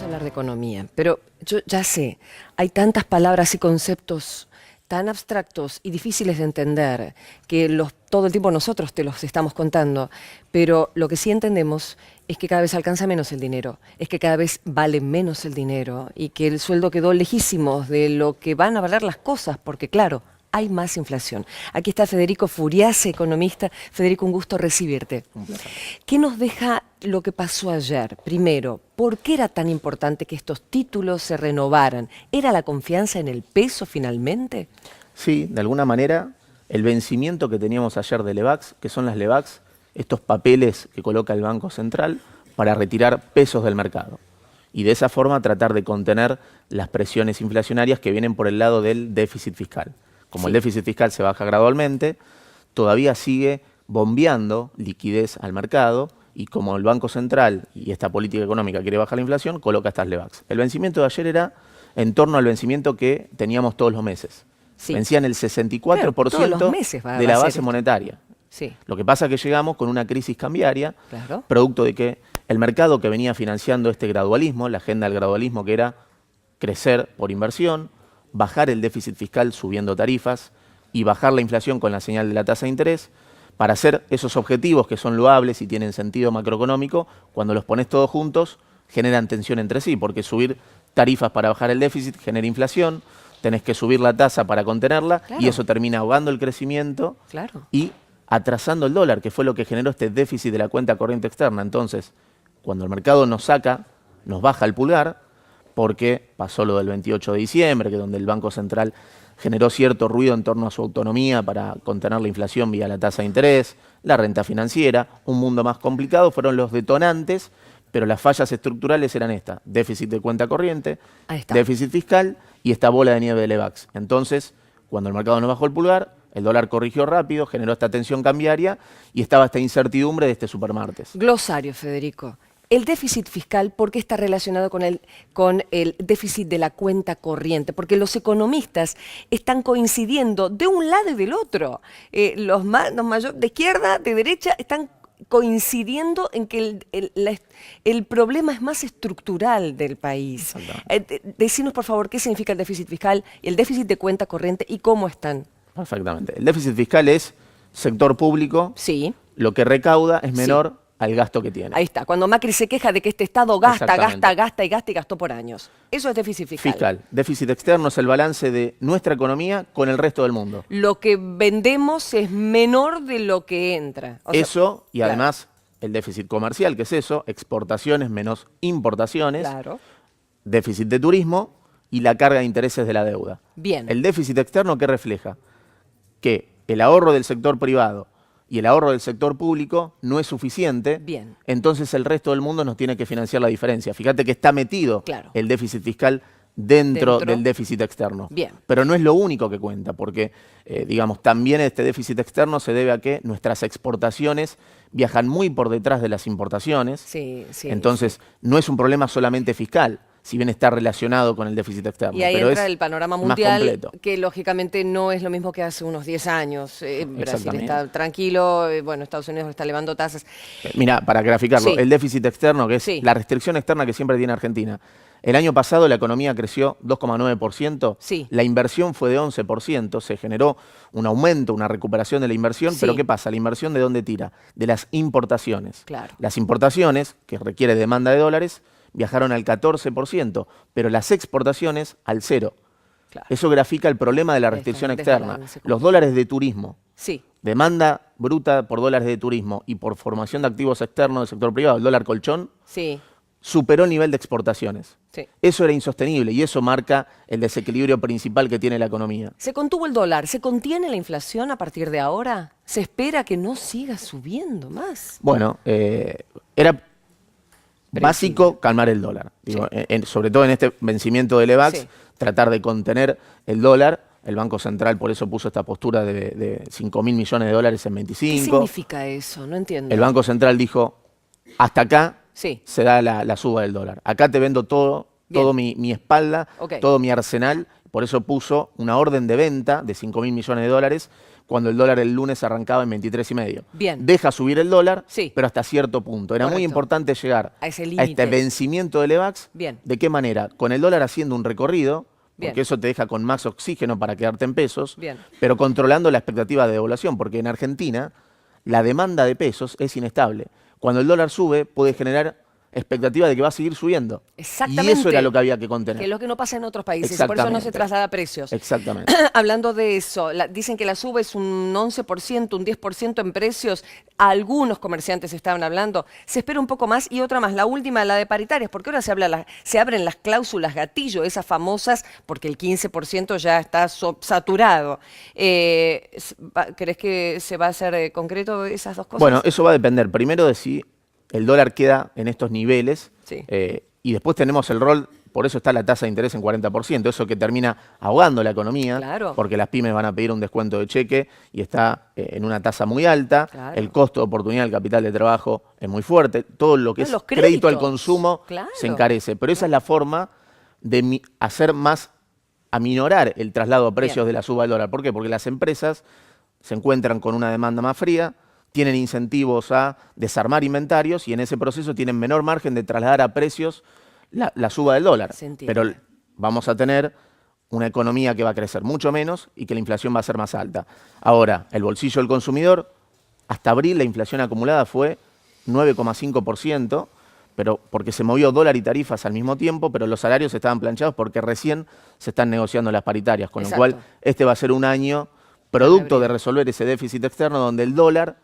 a hablar de economía, pero yo ya sé, hay tantas palabras y conceptos tan abstractos y difíciles de entender que todo el tiempo nosotros te los estamos contando, pero lo que sí entendemos es que cada vez alcanza menos el dinero, es que cada vez vale menos el dinero y que el sueldo quedó lejísimos de lo que van a valer las cosas, porque claro, hay más inflación. Aquí está Federico Furiase, economista. Federico, un gusto recibirte. Un placer. ¿Qué nos deja lo que pasó ayer? Primero, ¿por qué era tan importante que estos títulos se renovaran? ¿Era la confianza en el peso finalmente? Sí, de alguna manera, el vencimiento que teníamos ayer de Lebacs, que son las Lebacs, estos papeles que coloca el Banco Central para retirar pesos del mercado. Y de esa forma tratar de contener las presiones inflacionarias que vienen por el lado del déficit fiscal. Como el déficit fiscal se baja gradualmente, todavía sigue bombeando liquidez al mercado y como el Banco Central y esta política económica quiere bajar la inflación, coloca estas Lebacs. El vencimiento de ayer era en torno al vencimiento que teníamos todos los meses. Sí. Vencían el 64% de la base monetaria. Sí. Lo que pasa es que llegamos con una crisis cambiaria, Claro. producto de que el mercado que venía financiando este gradualismo, la agenda del gradualismo que era crecer por inversión, bajar el déficit fiscal subiendo tarifas y bajar la inflación con la señal de la tasa de interés, para hacer esos objetivos que son loables y tienen sentido macroeconómico, cuando los pones todos juntos, generan tensión entre sí, porque subir tarifas para bajar el déficit genera inflación, tenés que subir la tasa para contenerla, Claro. y eso termina ahogando el crecimiento Claro. y atrasando el dólar, que fue lo que generó este déficit de la cuenta corriente externa. Entonces, cuando el mercado nos saca, nos baja el pulgar, porque pasó lo del 28 de diciembre, que donde el Banco Central generó cierto ruido en torno a su autonomía para contener la inflación vía la tasa de interés, la renta financiera, un mundo más complicado, fueron los detonantes, pero las fallas estructurales eran estas: déficit de cuenta corriente, Ahí está. déficit fiscal y esta bola de nieve de Lebacs. Entonces, cuando el mercado nos bajó el pulgar, el dólar corrigió rápido, generó esta tensión cambiaria y estaba esta incertidumbre de este supermartes. Glosario, Federico. El déficit fiscal, ¿por qué está relacionado con el déficit de la cuenta corriente? Porque los economistas están coincidiendo de un lado y del otro. Los mayores de izquierda, de derecha, están coincidiendo en que el problema es más estructural del país. Decinos, por favor, qué significa el déficit fiscal, el déficit de cuenta corriente y cómo están. Perfectamente. El déficit fiscal es sector público, Sí. lo que recauda es menor al gasto que tiene. Ahí está, cuando Macri se queja de que este Estado gasta Exactamente. y gastó por años. Eso es déficit fiscal. Déficit externo es el balance de nuestra economía con el resto del mundo. Lo que vendemos es menor de lo que entra. O sea, Eso, y claro. además el déficit comercial, que es eso, exportaciones menos importaciones, Claro. déficit de turismo y la carga de intereses de la deuda. Bien. El déficit externo, ¿qué refleja? Que el ahorro del sector privado y el ahorro del sector público no es suficiente, Bien. entonces el resto del mundo nos tiene que financiar la diferencia. Fíjate que está metido Claro. el déficit fiscal dentro del déficit externo. Bien. Pero no es lo único que cuenta, porque digamos, también este déficit externo se debe a que nuestras exportaciones viajan muy por detrás de las importaciones. Sí, sí. Entonces, no es un problema solamente fiscal, si bien está relacionado con el déficit externo. Y ahí pero entra es el panorama más mundial, completo. que lógicamente no es lo mismo que hace unos 10 años. Brasil Exactamente. está tranquilo, bueno, Estados Unidos está elevando tasas. Mira, para graficarlo, Sí. el déficit externo, que es Sí. la restricción externa que siempre tiene Argentina. El año pasado la economía creció 2,9%, Sí. la inversión fue de 11%, se generó un aumento, una recuperación de la inversión, Sí. pero ¿qué pasa? ¿La inversión de dónde tira? De las importaciones. Claro. Las importaciones, que requiere demanda de dólares, viajaron al 14%, pero las exportaciones al 0%. Claro. Eso grafica el problema de la Está restricción en externa. desbalance. Los dólares de turismo. Sí. Demanda bruta por dólares de turismo y por formación de activos externos del sector privado, el dólar colchón, Sí. superó el nivel de exportaciones. Sí. Eso era insostenible y eso marca el desequilibrio principal que tiene la economía. ¿Se contuvo el dólar? ¿Se contiene la inflación a partir de ahora? ¿Se espera que no siga subiendo más? Bueno, era básico calmar el dólar. Digo, sobre todo en este vencimiento de Lebacs, Sí. tratar de contener el dólar. El Banco Central por eso puso esta postura de 5.000 millones de dólares en 25. ¿Qué significa eso? No entiendo. El Banco Central dijo, hasta acá Sí. se da la suba del dólar. Acá te vendo todo mi espalda, Ok. todo mi arsenal. Por eso puso una orden de venta de 5.000 millones de dólares cuando el dólar el lunes arrancaba en 23,5. Bien. Deja subir el dólar, Sí. pero hasta cierto punto. Era muy Correcto. importante llegar A ese a límite. este vencimiento de Levax. Bien. ¿De qué manera? Con el dólar haciendo un recorrido, Bien. porque eso te deja con más oxígeno para quedarte en pesos, Bien. pero controlando la expectativa de devaluación, porque en Argentina la demanda de pesos es inestable. Cuando el dólar sube, puede generar expectativa de que va a seguir subiendo. Exactamente. Y eso era lo que había que contener. Que es lo que no pasa en otros países, y por eso no se Exactamente. traslada a precios. Exactamente. Hablando de eso, dicen que la suba es un 11%, un 10% en precios. Algunos comerciantes estaban hablando. Se espera un poco más y otra más. La última, la de paritarias, porque ahora se abren las cláusulas gatillo, esas famosas, porque el 15% ya está saturado. ¿Crees que se va a hacer concreto esas dos cosas? Bueno, eso va a depender primero de si el dólar queda en estos niveles, Sí. y después tenemos el rol, por eso está la tasa de interés en 40%, eso que termina ahogando la economía, Claro. porque las pymes van a pedir un descuento de cheque y está en una tasa muy alta, Claro. el costo de oportunidad del capital de trabajo es muy fuerte, todo lo que No, es los crédito al créditos. consumo Claro. se encarece, pero esa es la forma de hacer más, aminorar el traslado a precios Bien. de la suba del dólar. ¿Por qué? Porque las empresas se encuentran con una demanda más fría, tienen incentivos a desarmar inventarios y en ese proceso tienen menor margen de trasladar a precios la suba del dólar. Se entiende. Pero vamos a tener una economía que va a crecer mucho menos y que la inflación va a ser más alta. Ahora, el bolsillo del consumidor, hasta abril la inflación acumulada fue 9,5%, pero porque se movió dólar y tarifas al mismo tiempo, pero los salarios estaban planchados porque recién se están negociando las paritarias, con Exacto. lo cual este va a ser un año producto abril. de resolver ese déficit externo donde el dólar,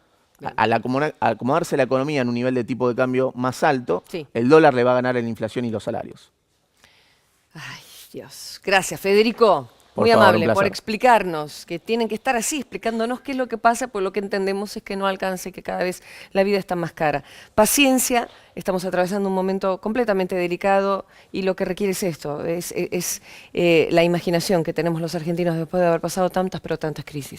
al acomodarse la economía en un nivel de tipo de cambio más alto, Sí. el dólar le va a ganar en la inflación y los salarios. Ay, Dios. Gracias, Federico. Por Muy favor, amable un placer. por explicarnos, que tienen que estar así, explicándonos qué es lo que pasa, pues lo que entendemos es que no alcance, que cada vez la vida está más cara. Paciencia, estamos atravesando un momento completamente delicado y lo que requiere es esto, es la imaginación que tenemos los argentinos después de haber pasado tantas, pero tantas crisis.